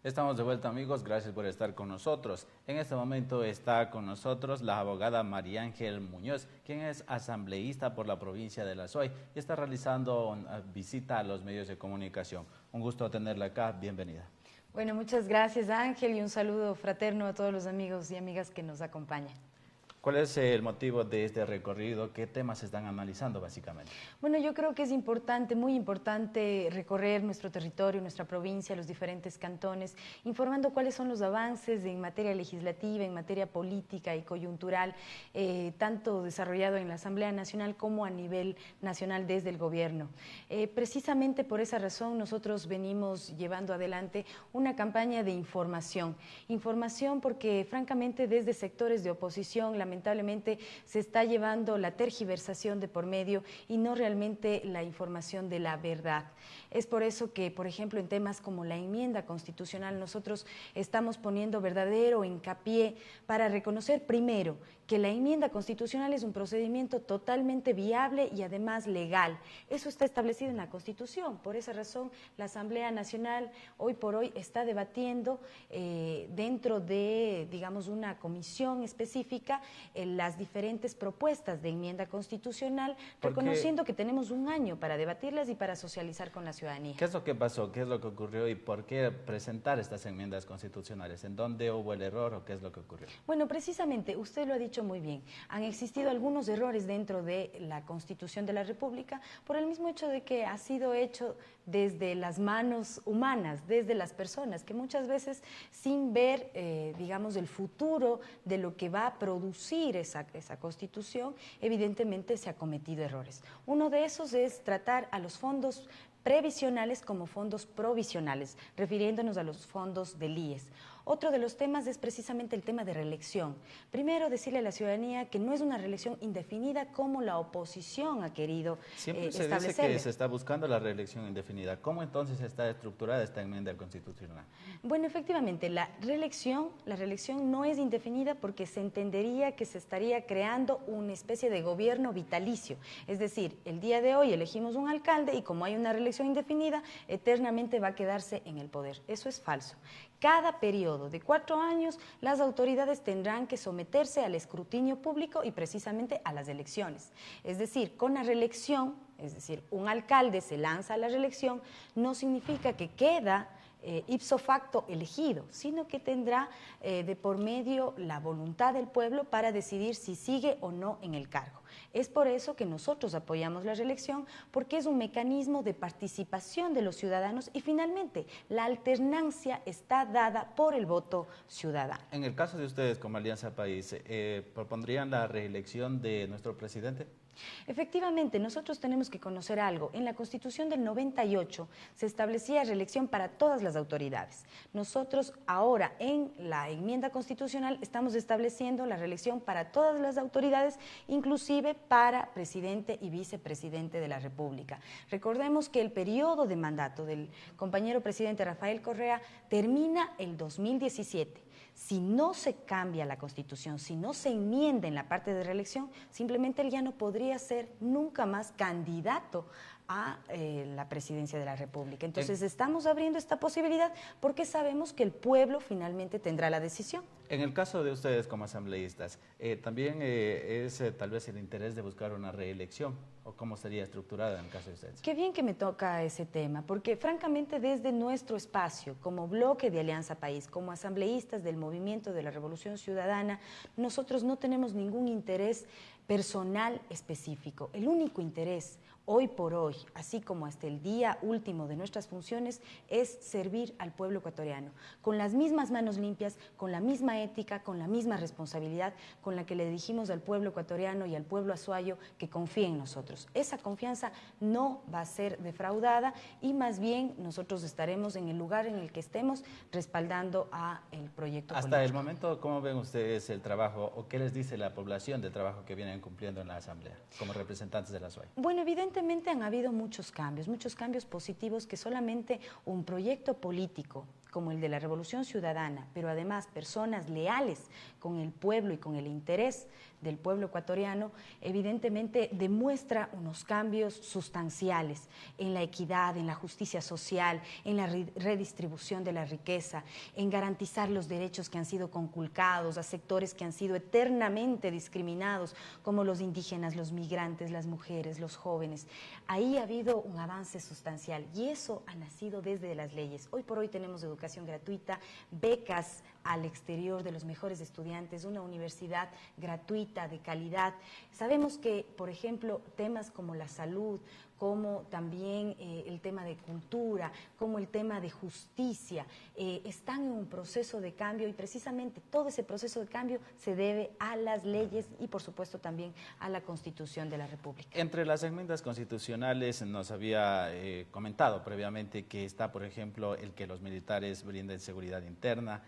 Estamos de vuelta, amigos, gracias por estar con nosotros. En este momento está con nosotros la abogada María Ángel Muñoz, quien es asambleísta por la provincia de La Suay y está realizando una visita a los medios de comunicación. Un gusto tenerla acá, bienvenida. Bueno, muchas gracias Ángel y un saludo fraterno a todos los amigos y amigas que nos acompañan. ¿Cuál es el motivo de este recorrido? ¿Qué temas se están analizando básicamente? Bueno, yo creo que es importante, muy importante recorrer nuestro territorio, nuestra provincia, los diferentes cantones, informando cuáles son los avances en materia legislativa, en materia política y coyuntural, tanto desarrollado en la Asamblea Nacional como a nivel nacional desde el gobierno. Precisamente por esa razón nosotros venimos llevando adelante una campaña de información. Información porque francamente desde sectores de oposición, lamentablemente se está llevando la tergiversación de por medio y no realmente la información de la verdad. Es por eso que, por ejemplo, en temas como la enmienda constitucional, nosotros estamos poniendo verdadero hincapié para reconocer primero que la enmienda constitucional es un procedimiento totalmente viable y además legal. Eso está establecido en la Constitución. Por esa razón, la Asamblea Nacional hoy por hoy está debatiendo dentro de, digamos, una comisión específica las diferentes propuestas de enmienda constitucional, reconociendo que tenemos un año para debatirlas y para socializar con la ciudadanía. ¿Qué es lo que pasó? ¿Qué es lo que ocurrió? ¿Y por qué presentar estas enmiendas constitucionales? ¿En dónde hubo el error o qué es lo que ocurrió? Bueno, precisamente, usted lo ha dicho muy bien. Han existido algunos errores dentro de la Constitución de la República por el mismo hecho de que ha sido hecho desde las manos humanas, desde las personas, que muchas veces sin ver, digamos, el futuro de lo que va a producir esa Constitución, evidentemente se ha cometido errores. Uno de esos es tratar a los fondos previsionales como fondos provisionales, refiriéndonos a los fondos del IES. Otro de los temas es precisamente el tema de reelección. Primero, decirle a la ciudadanía que no es una reelección indefinida como la oposición ha querido Siempre se dice que se está buscando la reelección indefinida. ¿Cómo entonces está estructurada esta enmienda constitucional? Bueno, efectivamente, la reelección no es indefinida porque se entendería que se estaría creando una especie de gobierno vitalicio. Es decir, el día de hoy elegimos un alcalde y como hay una reelección indefinida, eternamente va a quedarse en el poder. Eso es falso. Cada periodo de 4 años, las autoridades tendrán que someterse al escrutinio público y precisamente a las elecciones. Es decir, con la reelección, es decir, un alcalde se lanza a la reelección, no significa que queda ipso facto elegido, sino que tendrá de por medio la voluntad del pueblo para decidir si sigue o no en el cargo. Es por eso que nosotros apoyamos la reelección, porque es un mecanismo de participación de los ciudadanos y finalmente la alternancia está dada por el voto ciudadano. En el caso de ustedes como Alianza País, ¿propondrían la reelección de nuestro presidente? Efectivamente, nosotros tenemos que conocer algo. En la Constitución del 98 se establecía reelección para todas las autoridades. Nosotros ahora en la enmienda constitucional estamos estableciendo la reelección para todas las autoridades, inclusive para presidente y vicepresidente de la República. Recordemos que el periodo de mandato del compañero presidente Rafael Correa termina el 2017. Si no se cambia la Constitución, si no se enmienda en la parte de reelección, simplemente él ya no podría ser nunca más candidato a la presidencia de la República. Entonces estamos abriendo esta posibilidad porque sabemos que el pueblo finalmente tendrá la decisión. En el caso de ustedes como asambleístas, ¿también es tal vez el interés de buscar una reelección? ¿O cómo sería estructurada en el caso de ustedes? Qué bien que me toca ese tema, porque francamente desde nuestro espacio, como bloque de Alianza País, como asambleístas del movimiento de la Revolución Ciudadana, nosotros no tenemos ningún interés personal específico. El único interés hoy por hoy, así como hasta el día último de nuestras funciones, es servir al pueblo ecuatoriano, con las mismas manos limpias, con la misma ética, con la misma responsabilidad con la que le dijimos al pueblo ecuatoriano y al pueblo azuayo que confíe en nosotros. Esa confianza no va a ser defraudada y más bien nosotros estaremos en el lugar en el que estemos respaldando a el proyecto político. Hasta el momento, ¿cómo ven ustedes el trabajo o qué les dice la población del trabajo que vienen cumpliendo en la Asamblea como representantes de la SUAY? Bueno, evidentemente han habido muchos cambios positivos que solamente un proyecto político como el de la Revolución Ciudadana, pero además personas leales con el pueblo y con el interés del pueblo ecuatoriano, evidentemente demuestra unos cambios sustanciales en la equidad, en la justicia social, en la redistribución de la riqueza, en garantizar los derechos que han sido conculcados a sectores que han sido eternamente discriminados, como los indígenas, los migrantes, las mujeres, los jóvenes. Ahí ha habido un avance sustancial y eso ha nacido desde las leyes. Hoy por hoy tenemos educación gratuita, becas al exterior de los mejores estudiantes, una universidad gratuita, de calidad. Sabemos que, por ejemplo, temas como la salud, como también el tema de cultura, como el tema de justicia, están en un proceso de cambio y precisamente todo ese proceso de cambio se debe a las leyes y por supuesto también a la Constitución de la República. Entre las enmiendas constitucionales nos había comentado previamente que está, por ejemplo, el que los militares brinden seguridad interna,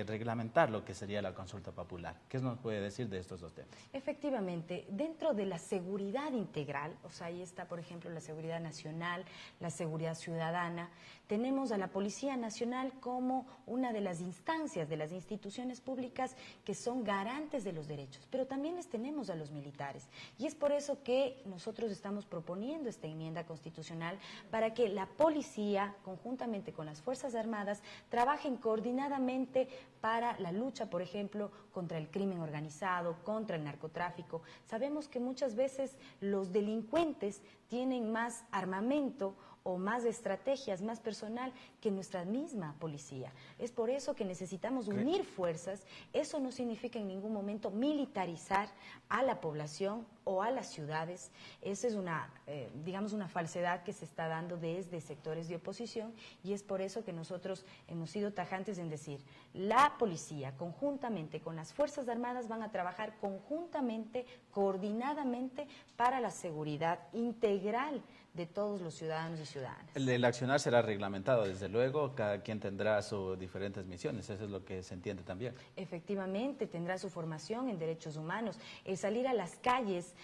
reglamentar lo que sería la consulta popular. ¿Qué nos puede decir de estos dos temas? Efectivamente, dentro de la seguridad integral, o sea, ahí está, por ejemplo, la seguridad nacional, la seguridad ciudadana, tenemos a la Policía Nacional como una de las instancias, de las instituciones públicas que son garantes de los derechos, pero también les tenemos a los militares. Y es por eso que nosotros estamos proponiendo esta enmienda constitucional para que la policía, conjuntamente con las Fuerzas Armadas, trabajen coordinadamente para la lucha, por ejemplo, contra el crimen organizado, contra el narcotráfico. Sabemos que muchas veces los delincuentes tienen más armamento o más estrategias, más personal que nuestra misma policía. Es por eso que necesitamos unir fuerzas. Eso no significa en ningún momento militarizar a la población o a las ciudades. Esa es una, digamos, una falsedad que se está dando desde sectores de oposición y es por eso que nosotros hemos sido tajantes en decir, la policía conjuntamente con las Fuerzas Armadas van a trabajar conjuntamente, coordinadamente para la seguridad integral de todos los ciudadanos y ciudadanas. El accionar será reglamentado, desde luego, cada quien tendrá sus diferentes misiones, eso es lo que se entiende también. Efectivamente, tendrá su formación en derechos humanos. El salir a las calles,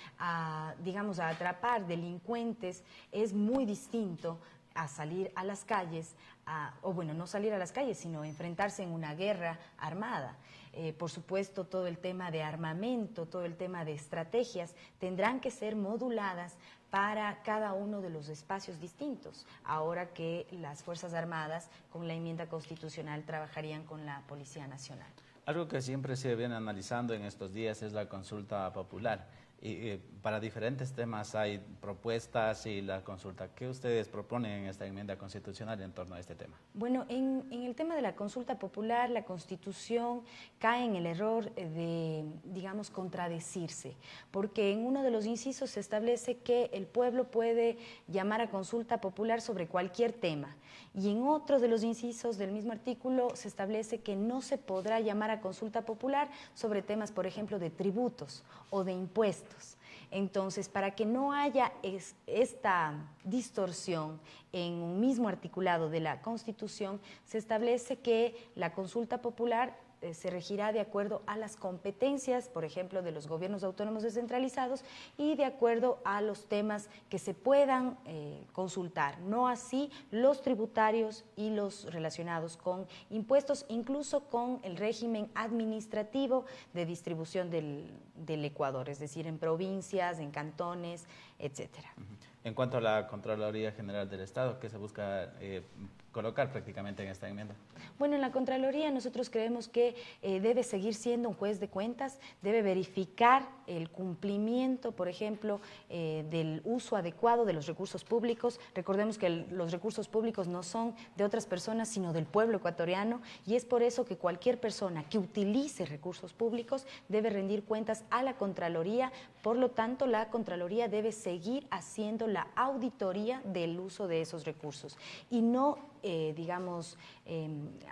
digamos, a atrapar delincuentes es muy distinto a salir a las calles, o bueno, no salir a las calles, sino enfrentarse en una guerra armada. Por supuesto, todo el tema de armamento, todo el tema de estrategias tendrán que ser moduladas para cada uno de los espacios distintos, ahora que las Fuerzas Armadas, con la enmienda constitucional, trabajarían con la Policía Nacional. Algo que siempre se viene analizando en estos días es la consulta popular. Para diferentes temas hay propuestas y la consulta. ¿Qué ustedes proponen en esta enmienda constitucional en torno a este tema? Bueno, en el tema de la consulta popular, la Constitución cae en el error de, digamos, contradecirse, porque en uno de los incisos se establece que el pueblo puede llamar a consulta popular sobre cualquier tema, y en otro de los incisos del mismo artículo se establece que no se podrá llamar a consulta popular sobre temas, por ejemplo, de tributos o de impuestos. Entonces, para que no haya esta distorsión en un mismo articulado de la Constitución, se establece que la consulta popular se regirá de acuerdo a las competencias, por ejemplo, de los gobiernos autónomos descentralizados y de acuerdo a los temas que se puedan consultar, no así los tributarios y los relacionados con impuestos, incluso con el régimen administrativo de distribución del Ecuador, es decir, en provincias, en cantones, etcétera. En cuanto a la Contraloría General del Estado, ¿qué se busca colocar prácticamente en esta enmienda? Bueno, en la Contraloría nosotros creemos que debe seguir siendo un juez de cuentas, debe verificar el cumplimiento, por ejemplo, del uso adecuado de los recursos públicos. Recordemos que los recursos públicos no son de otras personas, sino del pueblo ecuatoriano, y es por eso que cualquier persona que utilice recursos públicos debe rendir cuentas a la Contraloría. Por lo tanto, la Contraloría debe seguir haciendo la auditoría del uso de esos recursos y no, digamos,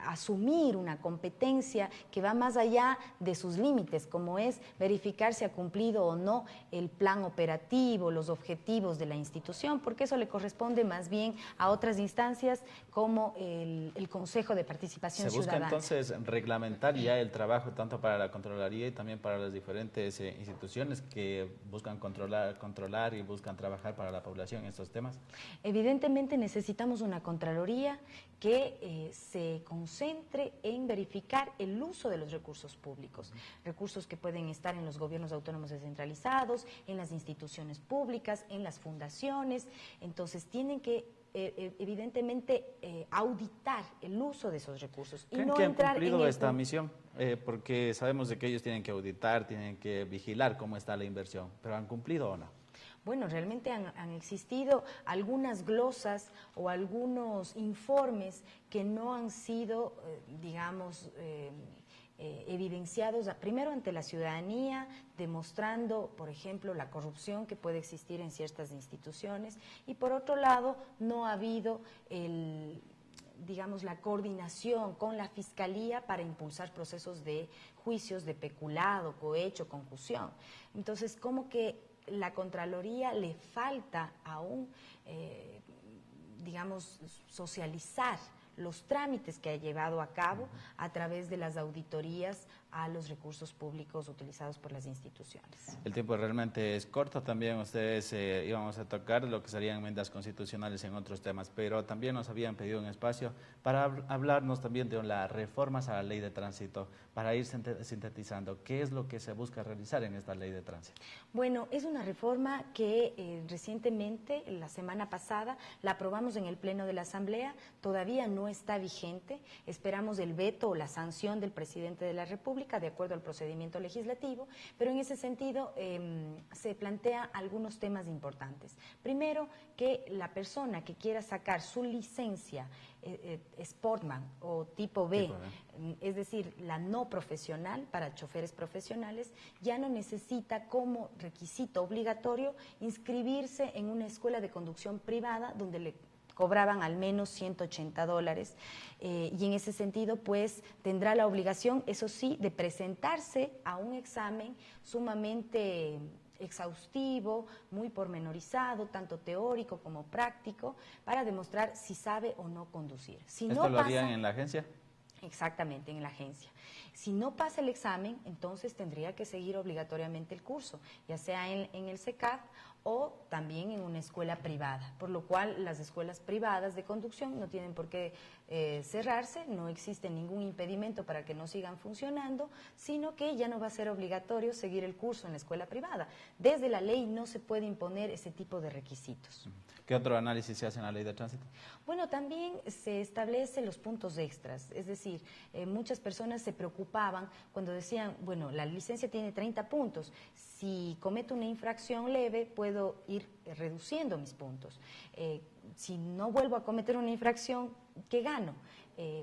asumir una competencia que va más allá de sus límites, como es verificar si ha cumplido o no el plan operativo, los objetivos de la institución, porque eso le corresponde más bien a otras instancias como el Consejo de Participación Ciudadana. Se busca entonces reglamentar ya el trabajo tanto para la Contraloría y también para las diferentes instituciones que buscan controlar y buscan trabajar para la población en estos temas. Evidentemente necesitamos una Contraloría que se concentre en verificar el uso de los recursos públicos, recursos que pueden estar en los gobiernos autónomos descentralizados, en las instituciones públicas, en las fundaciones. Entonces tienen que evidentemente auditar el uso de esos recursos. ¿Creen que han cumplido esta misión? Porque sabemos de que ellos tienen que auditar, tienen que vigilar cómo está la inversión, pero ¿han cumplido o no? Bueno, realmente han existido algunas glosas o algunos informes que no han sido, digamos, evidenciados primero ante la ciudadanía, demostrando, por ejemplo, la corrupción que puede existir en ciertas instituciones, y por otro lado, no ha habido digamos, la coordinación con la Fiscalía para impulsar procesos de juicios de peculado, cohecho, concusión. Entonces, como que la Contraloría le falta aún, digamos, socializar los trámites que ha llevado a cabo a través de las auditorías a los recursos públicos utilizados por las instituciones. El tiempo realmente es corto. También ustedes íbamos a tocar lo que serían enmiendas constitucionales en otros temas, pero también nos habían pedido un espacio para hablarnos también de las reformas a la ley de tránsito, para ir sintetizando qué es lo que se busca realizar en esta ley de tránsito. Bueno, es una reforma que recientemente, la semana pasada, la aprobamos en el Pleno de la Asamblea. Todavía no está vigente, esperamos el veto o la sanción del presidente de la República de acuerdo al procedimiento legislativo, pero en ese sentido se plantea algunos temas importantes. Primero, que la persona que quiera sacar su licencia Sportman o tipo B, es decir, la no profesional para choferes profesionales, ya no necesita como requisito obligatorio inscribirse en una escuela de conducción privada donde le cobraban al menos $180, y en ese sentido pues tendrá la obligación, eso sí, de presentarse a un examen sumamente exhaustivo, muy pormenorizado, tanto teórico como práctico, para demostrar si sabe o no conducir. Si ¿Esto no lo harían en la agencia? Exactamente, en la agencia. Si no pasa el examen, entonces tendría que seguir obligatoriamente el curso, ya sea en el SECAF o también en una escuela privada, por lo cual las escuelas privadas de conducción no tienen por qué cerrarse, no existe ningún impedimento para que no sigan funcionando, sino que ya no va a ser obligatorio seguir el curso en la escuela privada. Desde la ley no se puede imponer ese tipo de requisitos. ¿Qué otro análisis se hace en la ley de tránsito? Bueno, también se establecen los puntos extras, es decir, muchas personas se preocupaban cuando decían, bueno, la licencia tiene 30 puntos, si cometo una infracción leve puedo ir reduciendo mis puntos, si no vuelvo a cometer una infracción, ¿qué gano?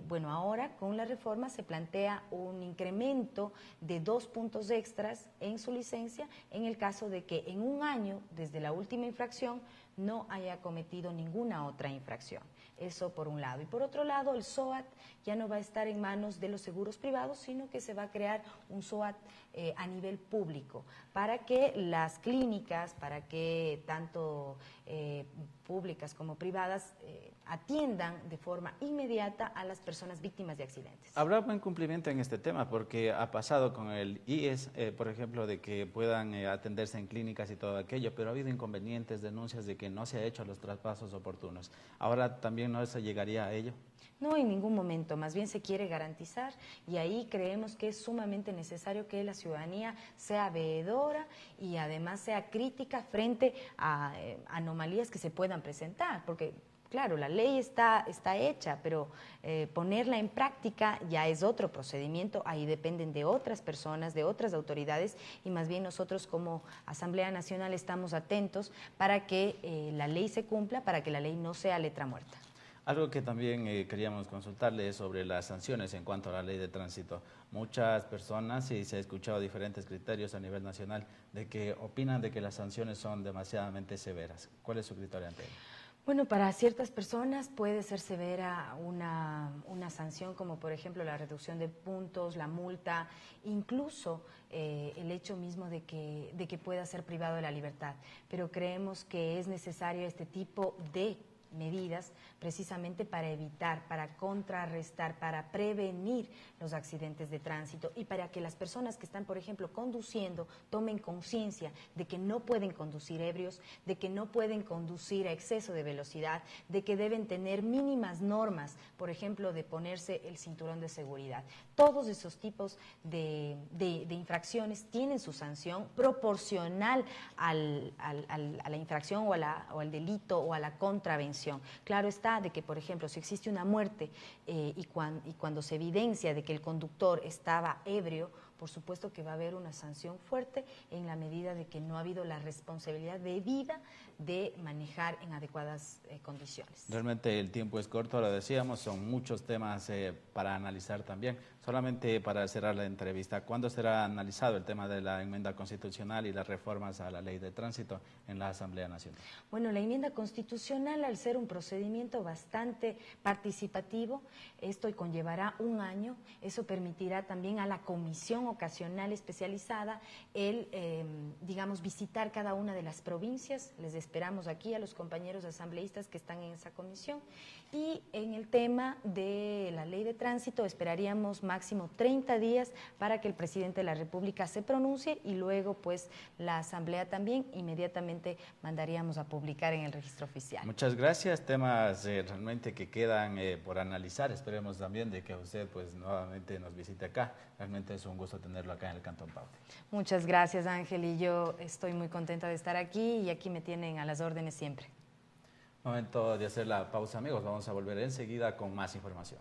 Bueno, ahora con la reforma se plantea un incremento de 2 puntos extras en su licencia en el caso de que en un año desde la última infracción no haya cometido ninguna otra infracción. Eso por un lado. Y por otro lado, el SOAT ya no va a estar en manos de los seguros privados, sino que se va a crear un SOAT a nivel público, para que las clínicas, para que tanto públicas como privadas atiendan de forma inmediata a las personas víctimas de accidentes. ¿Habrá buen cumplimiento en este tema? Porque ha pasado con el IES, por ejemplo, de que puedan atenderse en clínicas y todo aquello, pero ha habido inconvenientes, denuncias de que no se ha hecho los traspasos oportunos. ¿Ahora también no se llegaría a ello? No, en ningún momento, más bien se quiere garantizar, y ahí creemos que es sumamente necesario que la ciudadanía sea veedora y además sea crítica frente a anomalías que se puedan presentar, porque claro, la ley está hecha, pero ponerla en práctica ya es otro procedimiento, ahí dependen de otras personas, de otras autoridades, y más bien nosotros como Asamblea Nacional estamos atentos para que la ley se cumpla, para que la ley no sea letra muerta. Algo que también queríamos consultarle es sobre las sanciones en cuanto a la ley de tránsito. Muchas personas, y se ha escuchado diferentes criterios a nivel nacional, de que opinan de que las sanciones son demasiadamente severas. ¿Cuál es su criterio ante ello? Bueno, para ciertas personas puede ser severa una sanción, como por ejemplo la reducción de puntos, la multa, incluso el hecho mismo de que pueda ser privado de la libertad. Pero creemos que es necesario este tipo de medidas precisamente para evitar, para contrarrestar, para prevenir los accidentes de tránsito y para que las personas que están, por ejemplo, conduciendo tomen conciencia de que no pueden conducir ebrios, de que no pueden conducir a exceso de velocidad, de que deben tener mínimas normas, por ejemplo, de ponerse el cinturón de seguridad. Todos esos tipos de infracciones tienen su sanción proporcional a la infracción o al delito o a la contravención. Claro está de que, por ejemplo, si existe una muerte y cuando se evidencia de que el conductor estaba ebrio, por supuesto que va a haber una sanción fuerte en la medida de que no ha habido la responsabilidad debida de manejar en adecuadas condiciones. Realmente el tiempo es corto, lo decíamos, son muchos temas para analizar también. Solamente para cerrar la entrevista, ¿cuándo será analizado el tema de la enmienda constitucional y las reformas a la ley de tránsito en la Asamblea Nacional? Bueno, la enmienda constitucional, al ser un procedimiento bastante participativo, esto conllevará un año. Eso permitirá también a la comisión ocasional especializada el, digamos, visitar cada una de las provincias. Les esperamos aquí a los compañeros asambleístas que están en esa comisión. Y en el tema de la ley de tránsito esperaríamos máximo 30 días para que el presidente de la República se pronuncie y luego pues la Asamblea también inmediatamente mandaríamos a publicar en el registro oficial. Muchas gracias, temas realmente que quedan por analizar. Esperemos también de que usted pues nuevamente nos visite acá. Realmente es un gusto tenerlo acá en el Cantón Paute. Muchas gracias, Ángel, y yo estoy muy contenta de estar aquí y aquí me tienen a las órdenes siempre. Momento de hacer la pausa, amigos. Vamos a volver enseguida con más información.